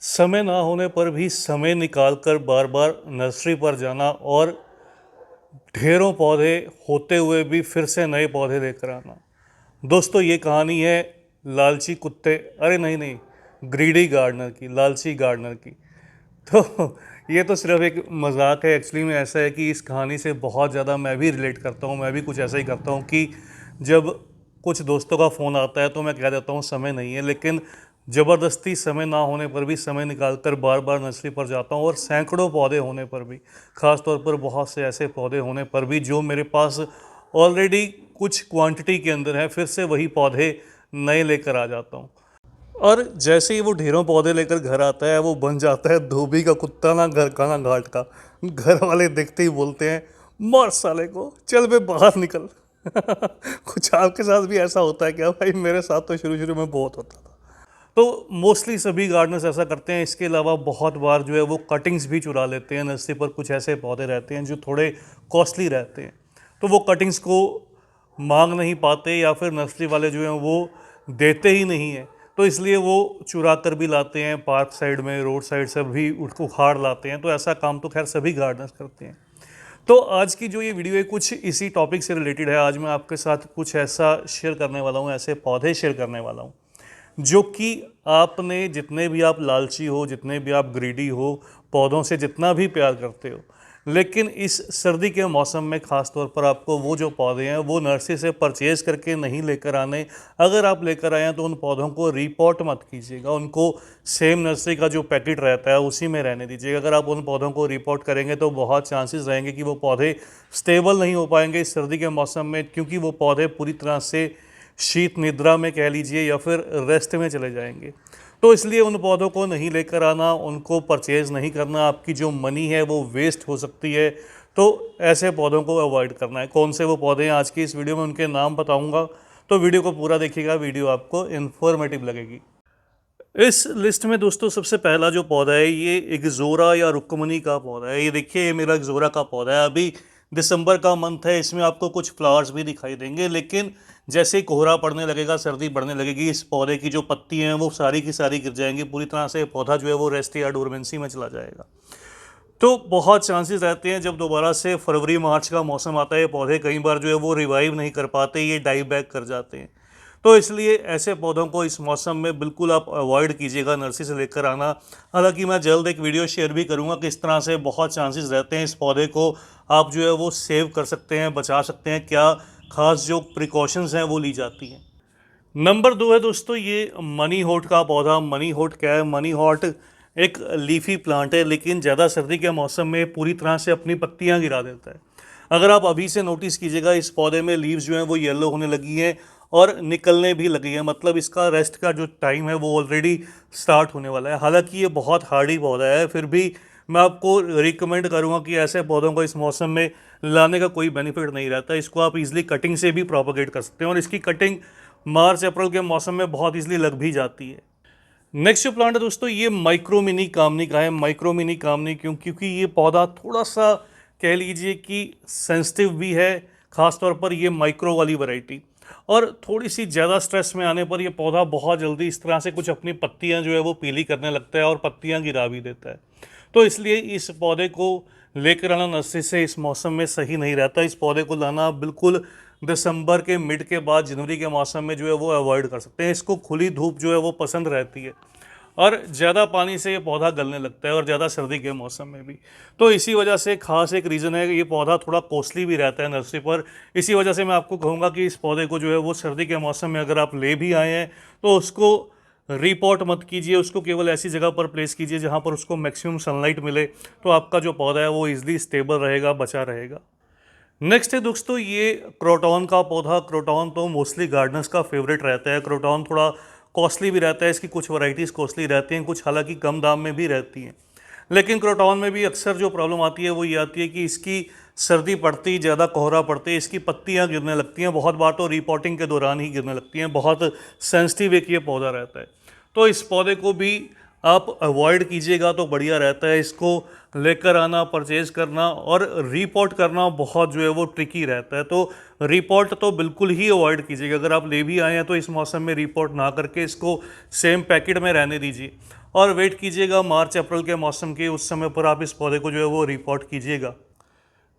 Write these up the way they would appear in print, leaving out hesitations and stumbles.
समय ना होने पर भी समय निकाल कर बार बार नर्सरी पर जाना और ढेरों पौधे होते हुए भी फिर से नए पौधे लेकर आना। दोस्तों ये कहानी है लालची कुत्ते, अरे नहीं नहीं, ग्रीडी गार्डनर की, लालची गार्डनर की। तो ये तो सिर्फ एक मजाक है। एक्चुअली में ऐसा है कि इस कहानी से बहुत ज़्यादा मैं भी रिलेट करता हूँ। मैं भी कुछ ऐसा ही करता हूँ कि जब कुछ दोस्तों का फ़ोन आता है तो मैं कह देता हूँ समय नहीं है, लेकिन ज़बरदस्ती समय ना होने पर भी समय निकाल कर बार बार नर्सरी पर जाता हूँ। और सैकड़ों पौधे होने पर भी, ख़ास तौर पर बहुत से ऐसे पौधे होने पर भी जो मेरे पास ऑलरेडी कुछ क्वांटिटी के अंदर है, फिर से वही पौधे नए लेकर आ जाता हूँ। और जैसे ही वो ढेरों पौधे लेकर घर आता है, वो बन जाता है धोबी का कुत्ता, ना घर का ना घाट का। घर वाले देखते ही बोलते हैं, मार साले को, चल बे बाहर निकल। कुछ आपके साथ भी ऐसा होता है क्या भाई? मेरे साथ तो शुरू शुरू में बहुत होता था। तो मोस्टली सभी गार्डनर्स ऐसा करते हैं। इसके अलावा बहुत बार जो है वो कटिंग्स भी चुरा लेते हैं। नर्सरी पर कुछ ऐसे पौधे रहते हैं जो थोड़े कॉस्टली रहते हैं, तो वो कटिंग्स को मांग नहीं पाते या फिर नर्सरी वाले जो हैं वो देते ही नहीं हैं, तो इसलिए वो चुरा कर भी लाते हैं। पार्क साइड में, रोड साइड से भी उसको उखाड़ लाते हैं। तो ऐसा काम तो खैर सभी गार्डनर्स करते हैं। तो आज की जो ये वीडियो है कुछ इसी टॉपिक से रिलेटेड है। आज मैं आपके साथ कुछ ऐसा शेयर करने वाला हूँ, ऐसे पौधे शेयर करने वाला हूँ जो कि आपने, जितने भी आप लालची हो, जितने भी आप ग्रीडी हो, पौधों से जितना भी प्यार करते हो, लेकिन इस सर्दी के मौसम में ख़ास तौर पर आपको वो जो पौधे हैं वो नर्सरी से परचेज़ करके नहीं लेकर आने। अगर आप लेकर आए हैं तो उन पौधों को रीपॉट मत कीजिएगा, उनको सेम नर्सरी का जो पैकेट रहता है उसी में रहने दीजिएगा। अगर आप उन पौधों को रीपॉट करेंगे तो बहुत चांसेस रहेंगे कि वो पौधे स्टेबल नहीं हो पाएंगे इस सर्दी के मौसम में, क्योंकि वो पौधे पूरी तरह से शीत निद्रा में कह लीजिए या फिर रेस्ट में चले जाएंगे। तो इसलिए उन पौधों को नहीं लेकर आना, उनको परचेज़ नहीं करना। आपकी जो मनी है वो वेस्ट हो सकती है, तो ऐसे पौधों को अवॉइड करना है। कौन से वो पौधे हैं आज की इस वीडियो में उनके नाम बताऊंगा, तो वीडियो को पूरा देखिएगा, वीडियो आपको इन्फॉर्मेटिव लगेगी। इस लिस्ट में दोस्तों सबसे पहला जो पौधा है ये इग्ज़ोरा या रुक्मनी का पौधा है। ये देखिए, ये मेरा इग्ज़ोरा का पौधा है। अभी दिसंबर का मंथ है, इसमें आपको कुछ फ्लावर्स भी दिखाई देंगे, लेकिन जैसे ही कोहरा पड़ने लगेगा, सर्दी बढ़ने लगेगी, इस पौधे की जो पत्ती हैं वो सारी की सारी गिर जाएंगी। पूरी तरह से पौधा जो है वो रेस्ट या डोरमेंसी में चला जाएगा। तो बहुत चांसेस रहते हैं जब दोबारा से फरवरी मार्च का मौसम आता है, ये पौधे कई बार जो है वो रिवाइव नहीं कर पाते, ये डाई बैक कर जाते हैं। तो इसलिए ऐसे पौधों को इस मौसम में बिल्कुल आप अवॉइड कीजिएगा नर्सरी से लेकर आना। हालांकि मैं जल्द एक वीडियो शेयर भी करूंगा कि इस तरह से बहुत चांसेस रहते हैं इस पौधे को आप जो है वो सेव कर सकते हैं, बचा सकते हैं, क्या खास जो प्रिकॉशंस हैं वो ली जाती हैं। नंबर 2 है दोस्तों ये मनी हॉट का पौधा। मनी हॉट क्या है? मनी हॉट एक लीफी प्लांट है, लेकिन ज़्यादा सर्दी के मौसम में पूरी तरह से अपनी पत्तियां गिरा देता है। अगर आप अभी से नोटिस कीजिएगा, इस पौधे में लीव्स जो हैं वो येलो होने लगी हैं और निकलने भी लगी है। मतलब इसका रेस्ट का जो टाइम है वो ऑलरेडी स्टार्ट होने वाला है। हालांकि ये बहुत हार्डी पौधा है, फिर भी मैं आपको रिकमेंड करूंगा कि ऐसे पौधों को इस मौसम में लाने का कोई बेनिफिट नहीं रहता। इसको आप इजीली कटिंग से भी प्रोपोगेट कर सकते हैं और इसकी कटिंग मार्च अप्रैल के मौसम में बहुत इजीली लग भी जाती है। नेक्स्ट जो प्लांट है दोस्तों ये माइक्रो मिनी कामनी का है। माइक्रो मिनी कामनी क्योंकि ये पौधा थोड़ा सा कह लीजिए कि सेंसिटिव भी है, ख़ास तौर पर ये माइक्रो वाली वैरायटी। और थोड़ी सी ज़्यादा स्ट्रेस में आने पर यह पौधा बहुत जल्दी इस तरह से कुछ अपनी पत्तियां जो है वो पीली करने लगता है और पत्तियां गिरा भी देता है। तो इसलिए इस पौधे को लेकर आना नर्सरी से इस मौसम में सही नहीं रहता। इस पौधे को लाना बिल्कुल दिसंबर के मिड के बाद जनवरी के मौसम में जो है वो अवॉइड कर सकते हैं। इसको खुली धूप जो है वो पसंद रहती है और ज़्यादा पानी से ये पौधा गलने लगता है, और ज़्यादा सर्दी के मौसम में भी। तो इसी वजह से खास एक रीज़न है कि ये पौधा थोड़ा कॉस्टली भी रहता है नर्सरी पर। इसी वजह से मैं आपको कहूँगा कि इस पौधे को जो है वो सर्दी के मौसम में अगर आप ले भी आए हैं तो उसको रीपॉट मत कीजिए। उसको केवल ऐसी जगह पर प्लेस कीजिए जहाँ पर उसको मैक्सिमम सनलाइट मिले, तो आपका जो पौधा है वो ईजिली स्टेबल रहेगा, बचा रहेगा। नेक्स्ट है दोस्तों ये क्रोटॉन का पौधा। क्रोटॉन तो मोस्टली गार्डनर्स का फेवरेट रहता है। क्रोटॉन थोड़ा कॉस्टली भी रहता है, इसकी कुछ वैरायटीज़ कॉस्टली रहती हैं, कुछ हालांकि कम दाम में भी रहती हैं। लेकिन क्रोटॉन में भी अक्सर जो प्रॉब्लम आती है वो ये आती है कि इसकी सर्दी पड़ती, ज़्यादा कोहरा पड़ते इसकी पत्तियां गिरने लगती हैं। बहुत बार तो रिपोर्टिंग के दौरान ही गिरने लगती हैं। बहुत सेंसिटिव एक ये पौधा रहता है, तो इस पौधे को भी आप अवॉइड कीजिएगा तो बढ़िया रहता है। इसको लेकर आना, परचेज़ करना और रीपोर्ट करना बहुत जो है वो ट्रिकी रहता है। तो रीपोर्ट तो बिल्कुल ही अवॉइड कीजिएगा। अगर आप ले भी आए हैं तो इस मौसम में रीपोर्ट ना करके इसको सेम पैकेट में रहने दीजिए। और वेट कीजिएगा मार्च अप्रैल के मौसम के, उस समय पर आप इस पौधे को जो है वो रिपोर्ट कीजिएगा।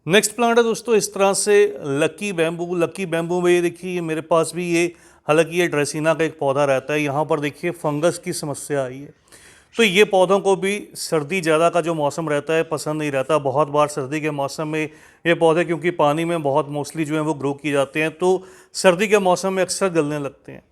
नेक्स्ट प्लांट है दोस्तों इस तरह से लकी बैम्बू। लकी बैम्बू में ये देखिए ये मेरे पास भी ये, हालांकि ये ड्रेसिना का एक पौधा रहता है, यहाँ पर देखिए फंगस की समस्या आई है। तो ये पौधों को भी सर्दी ज़्यादा का जो मौसम रहता है पसंद नहीं रहता। बहुत बार सर्दी के मौसम में ये पौधे, क्योंकि पानी में बहुत मोस्टली जो है वो ग्रो किए जाते हैं, तो सर्दी के मौसम में अक्सर गलने लगते हैं।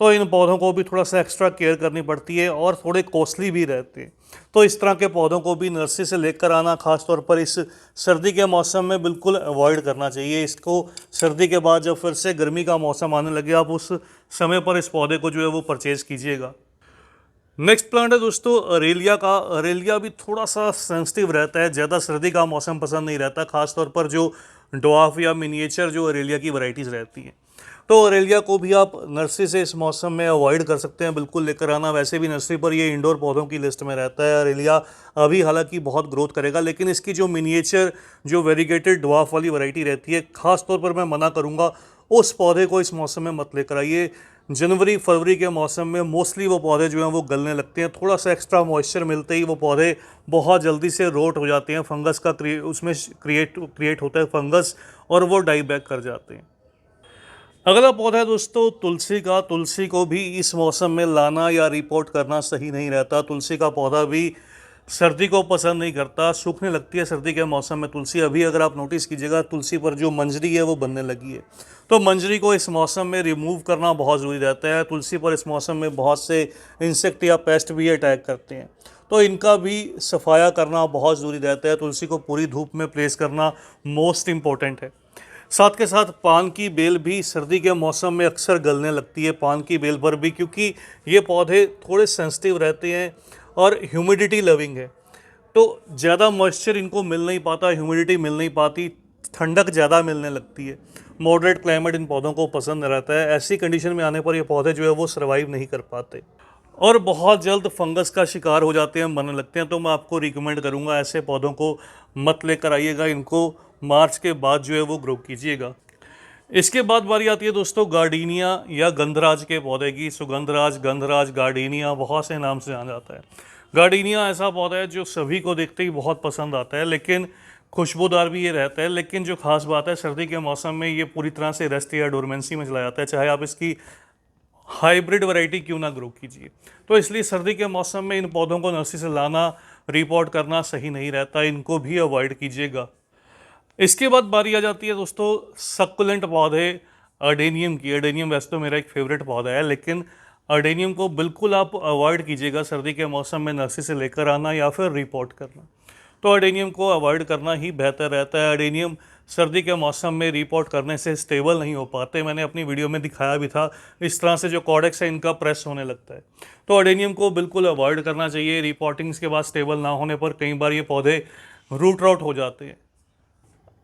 तो इन पौधों को भी थोड़ा सा एक्स्ट्रा केयर करनी पड़ती है और थोड़े कॉस्टली भी रहते हैं। तो इस तरह के पौधों को भी नर्सरी से लेकर आना, खास तौर पर इस सर्दी के मौसम में बिल्कुल अवॉइड करना चाहिए। इसको सर्दी के बाद जब फिर से गर्मी का मौसम आने लगे, आप उस समय पर इस पौधे को जो है वो परचेज़ कीजिएगा। नेक्स्ट प्लांट है दोस्तों अरेलिया का। अरेलिया भी थोड़ा सा सेंसिटिव रहता है, ज़्यादा सर्दी का मौसम पसंद नहीं रहता, खास तौर पर जो डॉफ या मिनिएचर जो अरेलिया की वैरायटीज़ रहती हैं। तो अरेलिया को भी आप नर्सरी से इस मौसम में अवॉइड कर सकते हैं, बिल्कुल लेकर आना। वैसे भी नर्सरी पर ये इंडोर पौधों की लिस्ट में रहता है। अरेलिया अभी हालांकि बहुत ग्रोथ करेगा, लेकिन इसकी जो मिनिएचर जो वेरीगेटेड डॉफ वाली वैरायटी रहती है, खास तौर पर मैं मना करूँगा उस पौधे को इस मौसम में मत लेकर आइए। जनवरी फरवरी के मौसम में मोस्टली वो पौधे जो हैं वो गलने लगते हैं। थोड़ा सा एक्स्ट्रा मॉइस्चर मिलते ही वो पौधे बहुत जल्दी से रोट हो जाते हैं, फंगस का उसमें क्रिएट होता है फंगस, और वो डाई बैक कर जाते हैं। अगला पौधा है दोस्तों तुलसी का। तुलसी को भी इस मौसम में लाना या रिपोर्ट करना सही नहीं रहता। तुलसी का पौधा भी सर्दी को पसंद नहीं करता, सूखने लगती है सर्दी के मौसम में तुलसी। अभी अगर आप नोटिस कीजिएगा तुलसी पर जो मंजरी है वो बनने लगी है, तो मंजरी को इस मौसम में रिमूव करना बहुत ज़रूरी रहता है। तुलसी पर इस मौसम में बहुत से इंसेक्ट या पेस्ट भी अटैक करते हैं, तो इनका भी सफाया करना बहुत ज़रूरी रहता है। तुलसी को पूरी धूप में प्लेस करना मोस्ट इम्पॉर्टेंट है। साथ के साथ पान की बेल भी सर्दी के मौसम में अक्सर गलने लगती है, पान की बेल पर भी, क्योंकि ये पौधे थोड़े सेंसिटिव रहते हैं और ह्यूमिडिटी लविंग है। तो ज़्यादा मॉइस्चर इनको मिल नहीं पाता, ह्यूमिडिटी मिल नहीं पाती, ठंडक ज़्यादा मिलने लगती है। मॉडरेट क्लाइमेट इन पौधों को पसंद रहता है। ऐसी कंडीशन में आने पर ये पौधे जो है वो सर्वाइव नहीं कर पाते और बहुत जल्द फंगस का शिकार हो जाते हैं, मरने लगते हैं। तो मैं आपको रिकमेंड करूंगा ऐसे पौधों को मत लेकर आइएगा, इनको मार्च के बाद जो है वो ग्रो कीजिएगा। इसके बाद बारी आती है दोस्तों गार्डीनिया या गंधराज के पौधे की। सुगंधराज, गंधराज, गार्डीनिया, बहुत से नाम से जाना जाता है। गार्डीनिया ऐसा पौधा है जो सभी को देखते ही बहुत पसंद आता है, लेकिन खुशबूदार भी ये रहता है। लेकिन जो खास बात है, सर्दी के मौसम में ये पूरी तरह से रेस्ट या डोरमेंसी में चला जाता है, चाहे आप इसकी हाइब्रिड वैरायटी क्यों ना ग्रो कीजिए। तो इसलिए सर्दी के मौसम में इन पौधों को नर्सरी से लाना, रिपोर्ट करना सही नहीं रहता, इनको भी अवॉइड कीजिएगा। इसके बाद बारी आ जाती है दोस्तों सक्कुलेंट पौधे अडेनियम की। अडेनियम वैसे तो मेरा एक फेवरेट पौधा है, लेकिन अडेनियम को बिल्कुल आप अवॉइड कीजिएगा सर्दी के मौसम में नर्सरी से लेकर आना या फिर रिपोर्ट करना। तो अडेनियम को अवॉइड करना ही बेहतर रहता है। अडेनियम सर्दी के मौसम में रिपोर्ट करने से स्टेबल नहीं हो पाते, मैंने अपनी वीडियो में दिखाया भी था। इस तरह से जो कॉडेक्स है इनका प्रेस होने लगता है, तो अडेनियम को बिल्कुल अवॉइड करना चाहिए। रिपोर्टिंग्स के बाद स्टेबल ना होने पर कई बार ये पौधे रूट आउट हो जाते हैं।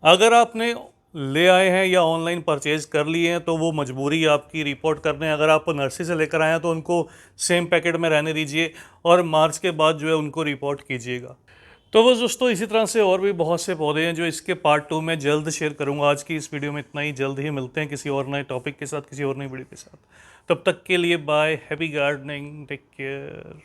अगर आपने ले आए हैं या ऑनलाइन परचेज कर लिए हैं तो वो मजबूरी है आपकी रिपोर्ट करने। अगर आप नर्सरी से लेकर आए हैं तो उनको सेम पैकेट में रहने दीजिए और मार्च के बाद जो है उनको रिपोर्ट कीजिएगा। तो बस दोस्तों इसी तरह से और भी बहुत से पौधे हैं जो इसके पार्ट 2 में जल्द शेयर करूंगा। आज की इस वीडियो में इतना ही, जल्द ही मिलते हैं किसी और नए टॉपिक के साथ, किसी और नई वीडियो के साथ। तब तक के लिए bye, happy gardening, take care.